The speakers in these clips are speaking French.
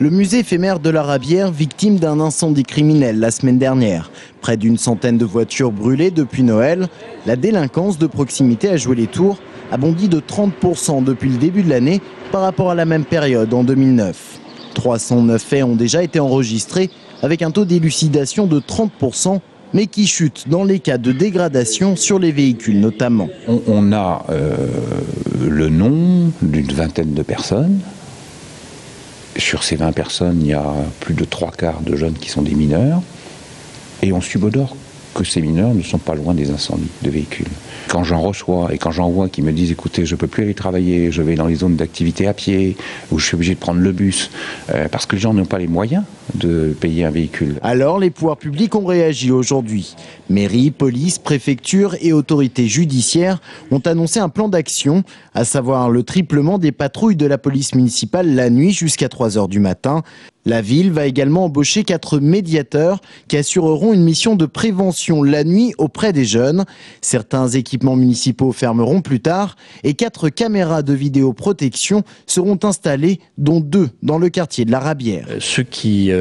Le musée éphémère de la Rabière, victime d'un incendie criminel la semaine dernière. Près d'une centaine de voitures brûlées depuis Noël. La délinquance de proximité a joué les tours, a bondi de 30% depuis le début de l'année par rapport à la même période en 2009. 309 faits ont déjà été enregistrés avec un taux d'élucidation de 30%, mais qui chute dans les cas de dégradation sur les véhicules notamment. On a le nom d'une vingtaine de personnes. Sur ces 20 personnes, il y a plus de 3/4 de jeunes qui sont des mineurs. Et on subodore que ces mineurs ne sont pas loin des incendies de véhicules. Quand j'en reçois et quand j'en vois qui me disent « écoutez, je ne peux plus aller travailler, je vais dans les zones d'activité à pied, ou je suis obligé de prendre le bus », parce que les gens n'ont pas les moyens de payer un véhicule. Alors les pouvoirs publics ont réagi aujourd'hui. Mairie, police, préfecture et autorités judiciaires ont annoncé un plan d'action, à savoir le triplement des patrouilles de la police municipale la nuit jusqu'à 3 h du matin. La ville va également embaucher 4 médiateurs qui assureront une mission de prévention la nuit auprès des jeunes. Certains équipements municipaux fermeront plus tard et 4 caméras de vidéoprotection seront installées, dont 2 dans le quartier de la Rabière. Ceux qui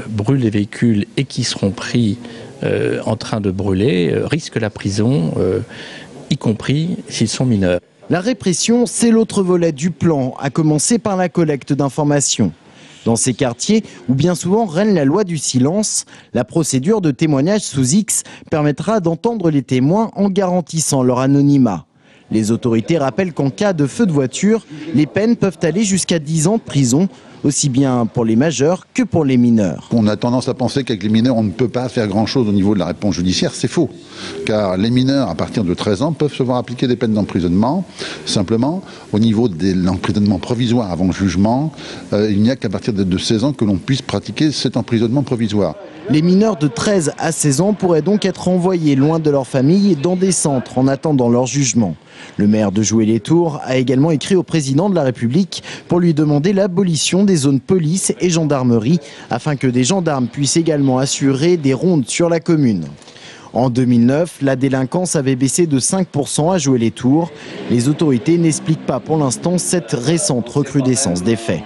brûlent les véhicules et qui seront pris en train de brûler risquent la prison, y compris s'ils sont mineurs. La répression, c'est l'autre volet du plan, à commencer par la collecte d'informations. Dans ces quartiers où bien souvent règne la loi du silence, la procédure de témoignage sous X permettra d'entendre les témoins en garantissant leur anonymat. Les autorités rappellent qu'en cas de feu de voiture, les peines peuvent aller jusqu'à 10 ans de prison, aussi bien pour les majeurs que pour les mineurs. On a tendance à penser qu'avec les mineurs, on ne peut pas faire grand-chose au niveau de la réponse judiciaire. C'est faux, car les mineurs, à partir de 13 ans, peuvent se voir appliquer des peines d'emprisonnement. Simplement, au niveau de l'emprisonnement provisoire avant jugement, il n'y a qu'à partir de 16 ans que l'on puisse pratiquer cet emprisonnement provisoire. Les mineurs de 13 à 16 ans pourraient donc être envoyés loin de leur famille dans des centres en attendant leur jugement. Le maire de Joué-les-Tours a également écrit au président de la République pour lui demander l'abolition des zones police et gendarmerie afin que des gendarmes puissent également assurer des rondes sur la commune. En 2009, la délinquance avait baissé de 5% à Joué-les-Tours. Les autorités n'expliquent pas pour l'instant cette récente recrudescence des faits.